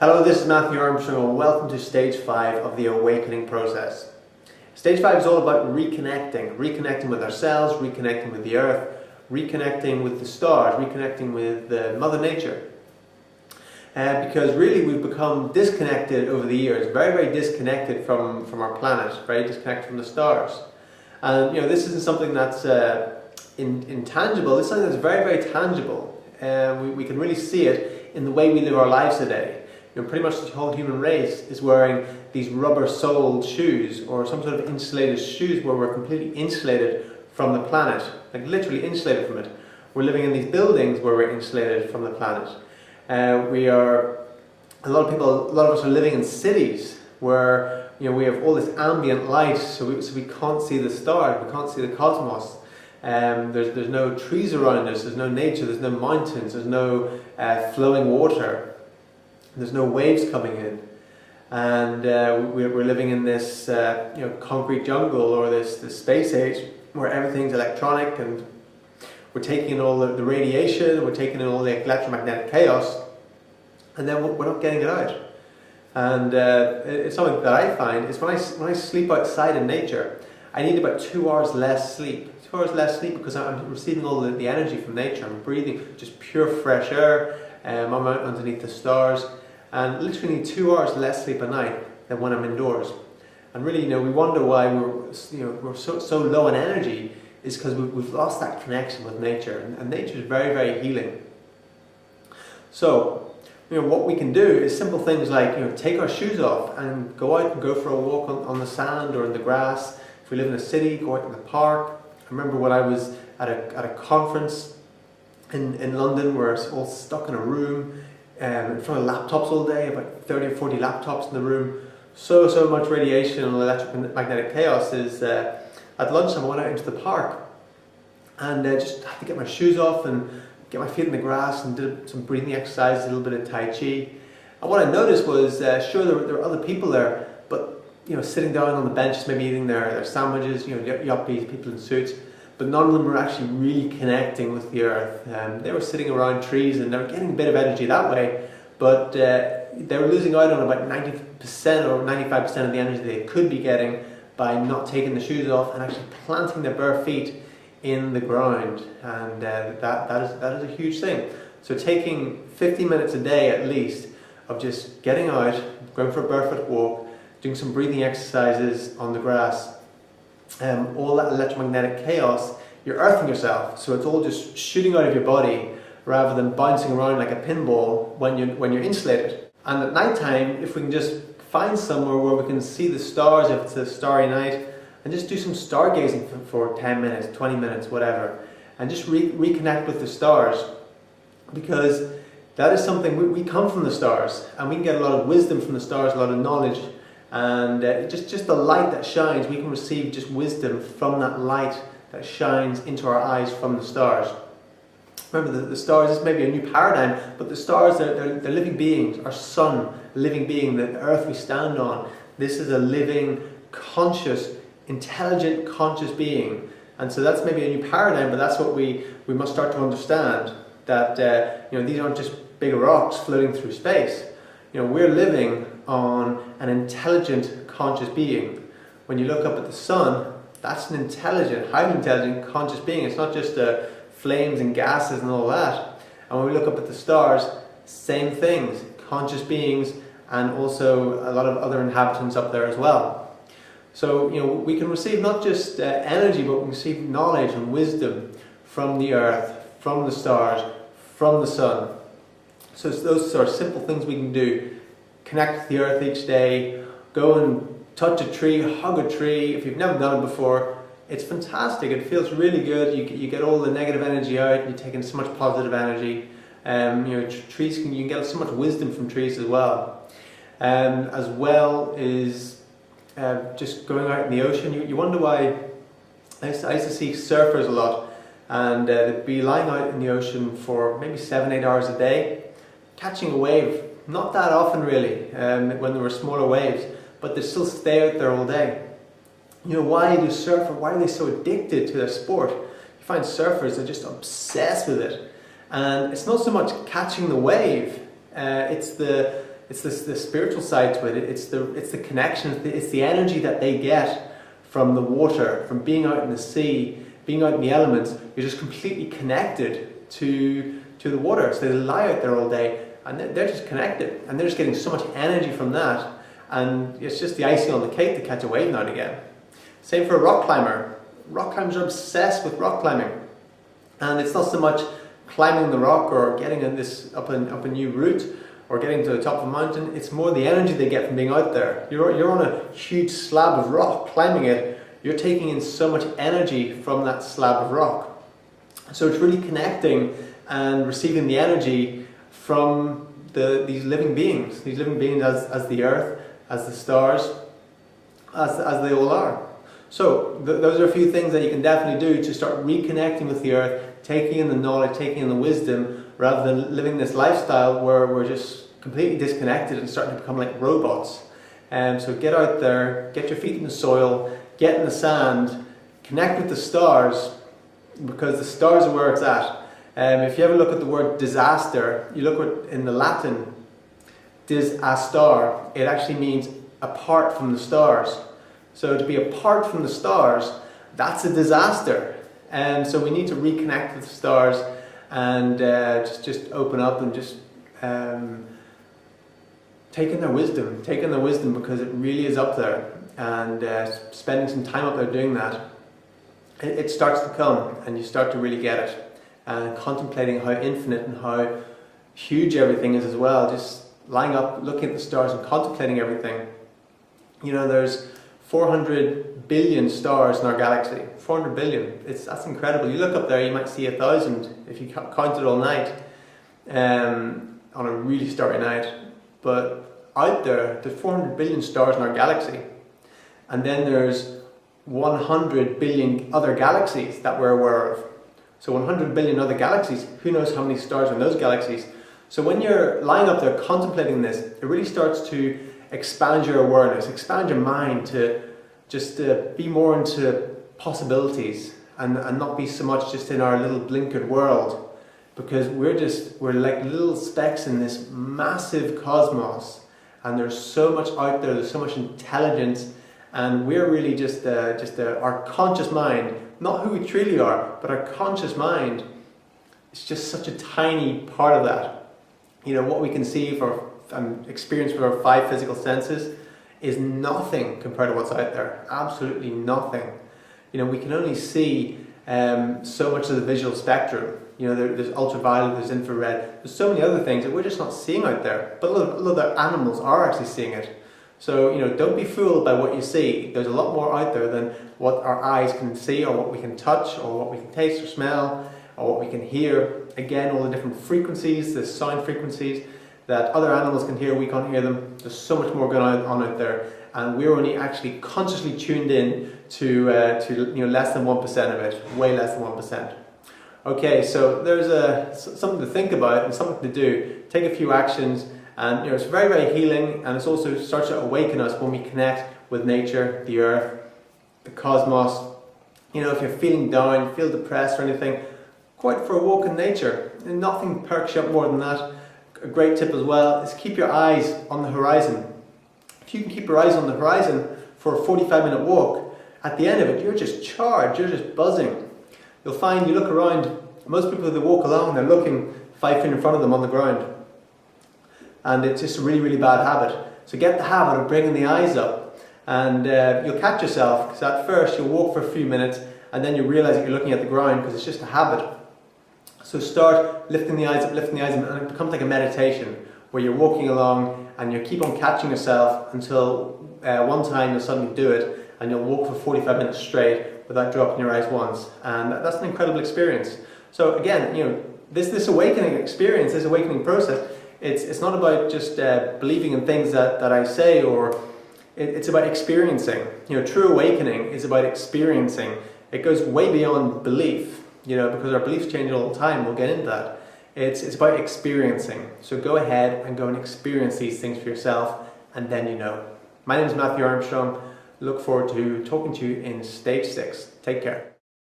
Hello, this is Matthew Armstrong and welcome to Stage 5 of the Awakening process. Stage 5 is all about reconnecting with ourselves, reconnecting with the earth, reconnecting with the stars, reconnecting with Mother Nature. Because really we've become disconnected over the years, very disconnected from our planet, very disconnected from the stars. And this isn't something that's intangible, it's something that's very tangible. We can really see it in the way we live our lives today. Pretty much the whole human race is wearing these rubber-soled shoes or some sort of insulated shoes where we're completely insulated from the planet, like literally insulated from it. We're living in these buildings where we're insulated from the planet. A lot of us are living in cities where we have all this ambient light, so we can't see the stars, we can't see the cosmos. There's no trees around us, there's no nature, there's no mountains, there's no flowing water. There's no waves coming in, and we're living in this concrete jungle or this space age where everything's electronic, and we're taking in all the radiation, we're taking in all the electromagnetic chaos, and then we're not getting it out. And it's something that I find is when I sleep outside in nature, I need about 2 hours less sleep. 2 hours less sleep because I'm receiving all the energy from nature. I'm breathing just pure fresh air. I'm out underneath the stars. And literally need 2 hours less sleep a night than when I'm indoors. And really, we wonder why we're so low in energy is because we've lost that connection with nature, and nature is very healing. So, what we can do is simple things like take our shoes off and go out and go for a walk on the sand or in the grass. If we live in a city, go out in the park. I remember when I was at a conference in London where I was all stuck in a room. In front of laptops all day, about 30 or 40 laptops in the room. So much radiation and electromagnetic chaos is at lunchtime I went out into the park and just had to get my shoes off and get my feet in the grass and did some breathing exercises, a little bit of Tai Chi. And what I noticed was, sure there were other people there, but sitting down on the benches, maybe eating their sandwiches, yuppies, people in suits. But none of them were actually really connecting with the earth. They were sitting around trees and they were getting a bit of energy that way, but they were losing out on about 90% or 95% of the energy they could be getting by not taking the shoes off and actually planting their bare feet in the ground. And that is a huge thing. So taking 50 minutes a day at least of just getting out, going for a barefoot walk, doing some breathing exercises on the grass, all that electromagnetic chaos, you're earthing yourself, so it's all just shooting out of your body rather than bouncing around like a pinball when you're insulated. And at night time, if we can just find somewhere where we can see the stars, if it's a starry night, and just do some stargazing for 10 minutes, 20 minutes, whatever, and just reconnect with the stars, because that is something, we come from the stars and we can get a lot of wisdom from the stars, a lot of knowledge. And just the light that shines, we can receive just wisdom from that light that shines into our eyes from the stars. Remember, the stars, this may be a new paradigm, but the stars, they're living beings. Our sun, a living being, the earth we stand on, this is a living, conscious, intelligent, conscious being. And so that's maybe a new paradigm, but that's what we must start to understand, that these aren't just big rocks floating through space. We're living on an intelligent, conscious being. When you look up at the sun, that's an intelligent, highly intelligent, conscious being. It's not just flames and gases and all that. And when we look up at the stars, same things, conscious beings, and also a lot of other inhabitants up there as well. So, we can receive not just energy, but we can receive knowledge and wisdom from the earth, from the stars, from the sun. So it's those sort of simple things we can do. Connect with the earth each day, go and touch a tree, hug a tree. If you've never done it before, it's fantastic. It feels really good. You get all the negative energy out, you're taking so much positive energy. Trees you can get so much wisdom from trees as well. As well as just going out in the ocean. You wonder why. I used to see surfers a lot, and they'd be lying out in the ocean for maybe 7-8 hours a day, catching a wave. Not that often really, when there were smaller waves, but they still stay out there all day. Why do surfers, why are they so addicted to their sport? You find surfers are just obsessed with it. And it's not so much catching the wave, it's it's the spiritual side to it. It's the connection. It's the energy that they get from the water, from being out in the sea, being out in the elements. You're just completely connected to the water. So they lie out there all day, and they're just connected, and they're just getting so much energy from that. And it's just the icing on the cake to catch a wave now and again. Same for a rock climber. Rock climbers are obsessed with rock climbing, and it's not so much climbing the rock or getting up a new route or getting to the top of a mountain. It's more the energy they get from being out there. You're on a huge slab of rock, climbing it. You're taking in so much energy from that slab of rock. So it's really connecting and receiving the energy from these living beings as the earth, as the stars, as they all are. So those are a few things that you can definitely do to start reconnecting with the earth, taking in the knowledge, taking in the wisdom, rather than living this lifestyle where we're just completely disconnected and starting to become like robots. So get out there, get your feet in the soil, get in the sand, connect with the stars, because the stars are where it's at. If you ever look at the word disaster, you look at in the Latin, disaster, it actually means apart from the stars. So to be apart from the stars, that's a disaster. And so we need to reconnect with the stars and just open up and just take in their wisdom because it really is up there. And spending some time up there doing that, it starts to come and you start to really get it. And contemplating how infinite and how huge everything is as well. Just lying up, looking at the stars and contemplating everything. You know, there's 400 billion stars in our galaxy. 400 billion. That's incredible. You look up there, you might see 1,000 if you count it all night, on a really starry night. But out there's 400 billion stars in our galaxy. And then there's 100 billion other galaxies that we're aware of. So 100 billion other galaxies, who knows how many stars are in those galaxies. So when you're lying up there contemplating this, it really starts to expand your awareness, expand your mind to just be more into possibilities and not be so much just in our little blinkered world, because we're like little specks in this massive cosmos, and there's so much out there, there's so much intelligence, and we're really just our conscious mind, not who we truly are, but our conscious mind is just such a tiny part of that. You know, what we can see and experience with our 5 physical senses is nothing compared to what's out there. Absolutely nothing. You know, we can only see so much of the visual spectrum. You know, there's ultraviolet, there's infrared, there's so many other things that we're just not seeing out there. But a lot of the animals are actually seeing it. So, you know, don't be fooled by what you see. There's a lot more out there than what our eyes can see, or what we can touch, or what we can taste or smell, or what we can hear. Again, all the different frequencies, the sound frequencies that other animals can hear, we can't hear them. There's so much more going on out there, and we're only actually consciously tuned in to less than 1% of it, way less than 1%. Okay, so there's something to think about and something to do. Take a few actions, and it's very, very healing, and it also starts to awaken us when we connect with nature, the earth, the cosmos. You know, if you're feeling down, feel depressed or anything, go out for a walk in nature. And nothing perks you up more than that. A great tip as well is keep your eyes on the horizon. If you can keep your eyes on the horizon for a 45-minute walk, at the end of it, you're just charged, you're just buzzing. You'll find you look around, most people that walk along, they're looking 5 feet in front of them on the ground. And it's just a really, really bad habit. So get the habit of bringing the eyes up, and you'll catch yourself, because at first you'll walk for a few minutes and then you realize that you're looking at the ground because it's just a habit. So start lifting the eyes up, and it becomes like a meditation where you're walking along and you keep on catching yourself until one time you'll suddenly do it and you'll walk for 45 minutes straight without dropping your eyes once. And that's an incredible experience. So again, this awakening experience, this awakening process, it's not about just believing in things that I say, or it's about experiencing. True awakening is about experiencing. It goes way beyond belief. Because our beliefs change all the time. We'll get into that. It's about experiencing. So go ahead and go and experience these things for yourself, and then you know. My name is Matthew Armstrong. Look forward to talking to you in stage 6. Take care.